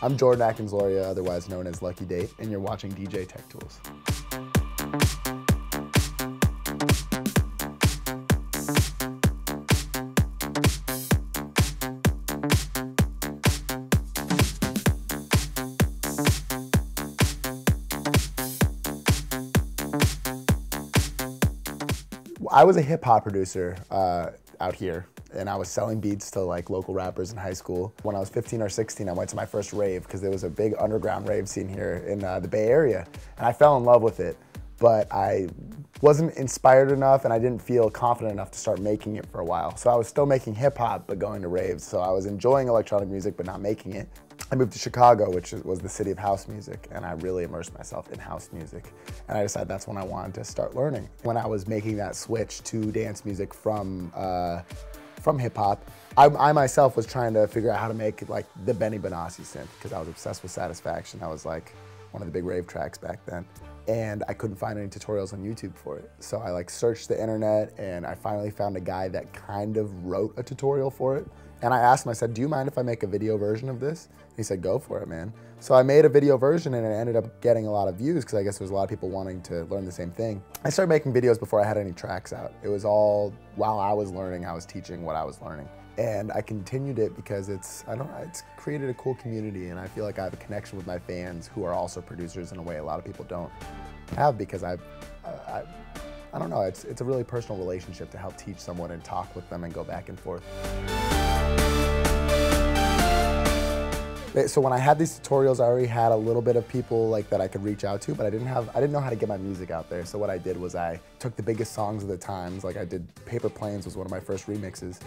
I'm Jordan Atkins-Loria, otherwise known as Lucky Date, and you're watching DJ Tech Tools. I was a hip hop producer out here, and I was selling beats to like local rappers in high school. When I was 15 or 16, I went to my first rave because there was a big underground rave scene here in the Bay Area, and I fell in love with it. But I wasn't inspired enough, and I didn't feel confident enough to start making it for a while. So I was still making hip hop, but going to raves. So I was enjoying electronic music, but not making it. I moved to Chicago, which was the city of house music, and I really immersed myself in house music. And I decided that's when I wanted to start learning. When I was making that switch to dance music from hip hop, I myself was trying to figure out how to make like the Benny Benassi synth, because I was obsessed with Satisfaction. That was like one of the big rave tracks back then. And I couldn't find any tutorials on YouTube for it. So I like searched the internet, and I finally found a guy that kind of wrote a tutorial for it. And I asked him, I said, do you mind if I make a video version of this? He said, go for it, man. So I made a video version, and it ended up getting a lot of views because I guess there was a lot of people wanting to learn the same thing. I started making videos before I had any tracks out. It was all while I was learning, I was teaching what I was learning. And I continued it because it's created a cool community, and I feel like I have a connection with my fans who are also producers in a way a lot of people don't have, because I don't know, it's a really personal relationship to help teach someone and talk with them and go back and forth. So when I had these tutorials, I already had a little bit of people like that I could reach out to, but I didn't know how to get my music out there. So what I did was I took the biggest songs of the times, like I did Paper Planes was one of my first remixes.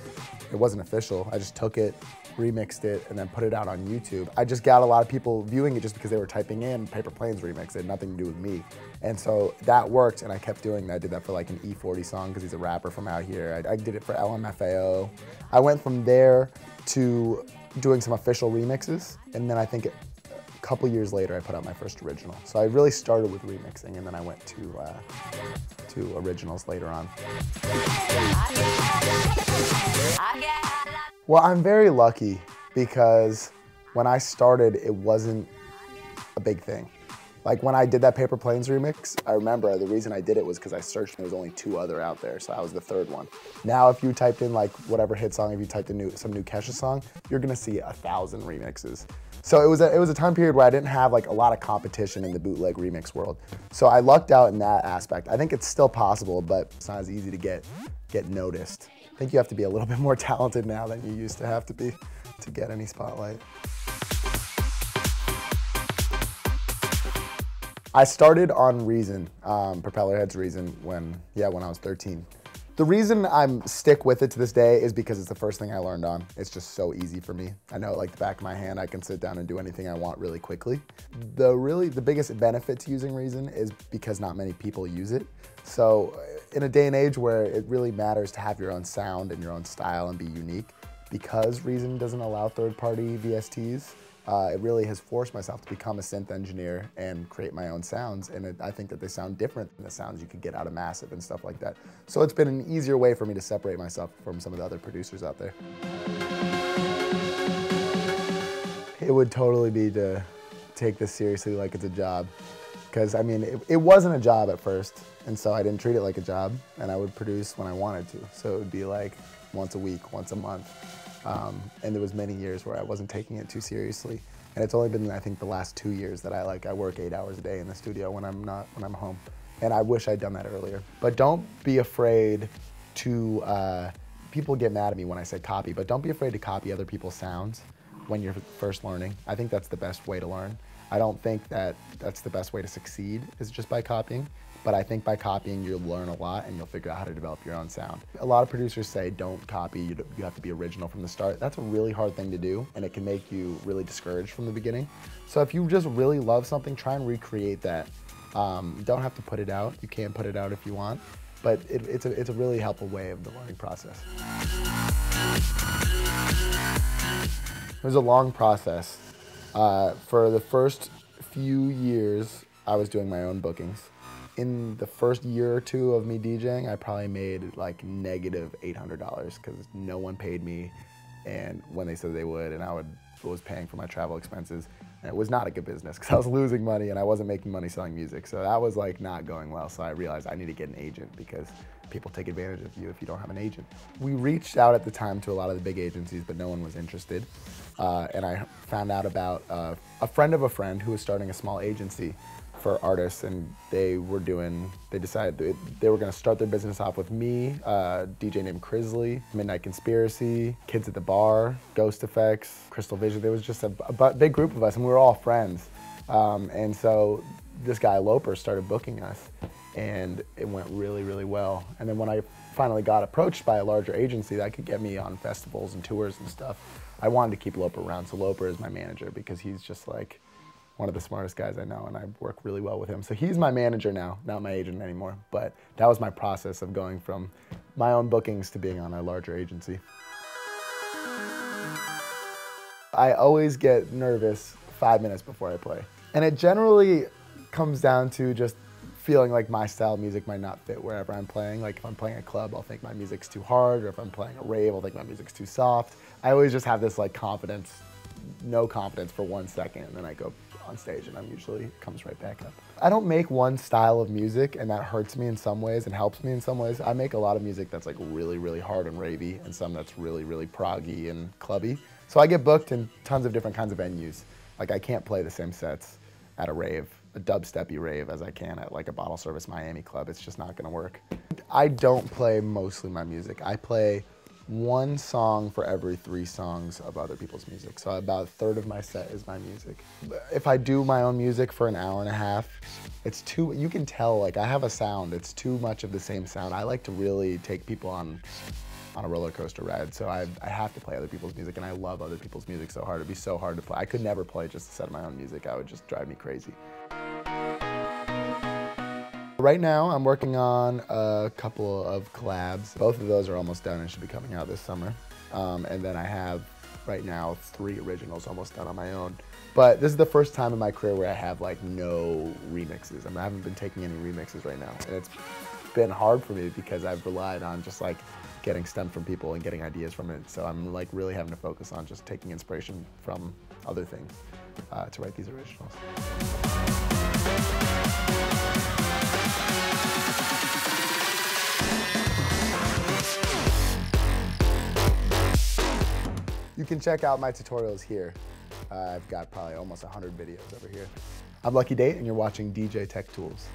It wasn't official. I just took it, remixed it, and then put it out on YouTube. I just got a lot of people viewing it just because they were typing in Paper Planes remix. It had nothing to do with me. And so that worked, and I kept doing that. I did that for like an E40 song because he's a rapper from out here. I did it for LMFAO. I went from there to doing some official remixes, and then I think a couple years later I put out my first original. So I really started with remixing, and then I went to originals later on. Well, I'm very lucky because when I started, it wasn't a big thing. Like when I did that Paper Planes remix, I remember the reason I did it was because I searched and there was only 2 other out there, so I was the 3rd one. Now if you typed in like whatever hit song, if you typed in some new Kesha song, you're gonna see 1,000 remixes. So it was a time period where I didn't have like a lot of competition in the bootleg remix world. So I lucked out in that aspect. I think it's still possible, but it's not as easy to get noticed. I think you have to be a little bit more talented now than you used to have to be to get any spotlight. I started on Reason, Propellerhead's Reason, when I was 13. The reason I'm stick with it to this day is because it's the first thing I learned on. It's just so easy for me. I know it like the back of my hand. I can sit down and do anything I want really quickly. The biggest benefit to using Reason is because not many people use it. So in a day and age where it really matters to have your own sound and your own style and be unique, because Reason doesn't allow third-party VSTs, it really has forced myself to become a synth engineer and create my own sounds, and I think that they sound different than the sounds you could get out of Massive and stuff like that. So it's been an easier way for me to separate myself from some of the other producers out there. It would totally be to take this seriously like it's a job, because I mean, it wasn't a job at first, and so I didn't treat it like a job, and I would produce when I wanted to. So it would be like once a week, once a month. And there was many years where I wasn't taking it too seriously. And it's only been, I think, the last 2 years that I work 8 hours a day in the studio when I'm home. And I wish I'd done that earlier. But don't be afraid to, people get mad at me when I say copy, but don't be afraid to copy other people's sounds when you're first learning. I think that's the best way to learn. I don't think that that's the best way to succeed, is just by copying. But I think by copying, you'll learn a lot and you'll figure out how to develop your own sound. A lot of producers say don't copy, you have to be original from the start. That's a really hard thing to do, and it can make you really discouraged from the beginning. So if you just really love something, try and recreate that. You don't have to put it out. You can put it out if you want, but it's a really helpful way of the learning process. It was a long process. For the first few years, I was doing my own bookings. In the first year or 2 of me DJing, I probably made like negative $800 because no one paid me, and when they said they would, and I would was paying for my travel expenses. And it was not a good business because I was losing money and I wasn't making money selling music. So that was like not going well. So I realized I need to get an agent because people take advantage of you if you don't have an agent. We reached out at the time to a lot of the big agencies, but no one was interested. And I found out about a friend of a friend who was starting a small agency for artists, and they decided they were gonna start their business off with me, a DJ named Crisley, Midnight Conspiracy, Kids at the Bar, Ghost Effects, Crystal Vision. There was just a big group of us, and we were all friends. And so this guy, Loper, started booking us, and it went really, really well. And then when I finally got approached by a larger agency that could get me on festivals and tours and stuff, I wanted to keep Loper around. So Loper is my manager because he's just like one of the smartest guys I know, and I work really well with him. So he's my manager now, not my agent anymore. But that was my process of going from my own bookings to being on a larger agency. I always get nervous 5 minutes before I play. And it generally comes down to just feeling like my style of music might not fit wherever I'm playing. Like if I'm playing a club, I'll think my music's too hard, or if I'm playing a rave, I'll think my music's too soft. I always just have this like confidence, no confidence for 1 second, and then I go on stage and I'm usually comes right back up. I don't make one style of music and that hurts me in some ways and helps me in some ways. I make a lot of music that's like really, really hard and ravey, and some that's really, really proggy and clubby. So I get booked in tons of different kinds of venues. Like I can't play the same sets at a rave, a dubsteppy rave, as I can at like a bottle service Miami club. It's just not gonna work. I don't play mostly my music. I play 1 song for every 3 songs of other people's music. So about 1/3 of my set is my music. If I do my own music for an hour and a half, it's too, you can tell like I have a sound, it's too much of the same sound. I like to really take people on a roller coaster ride. So I have to play other people's music, and I love other people's music so hard. It'd be so hard to play. I could never play just a set of my own music. That would just drive me crazy. Right now, I'm working on a couple of collabs. Both of those are almost done and should be coming out this summer. And then I have, right now, 3 originals almost done on my own. But this is the first time in my career where I have like no remixes. I haven't been taking any remixes right now. And it's been hard for me because I've relied on just like getting stuff from people and getting ideas from it. So I'm like really having to focus on just taking inspiration from other things to write these originals. You can check out my tutorials here. I've got probably almost 100 videos over here. I'm Lucky Date, and you're watching DJ Tech Tools.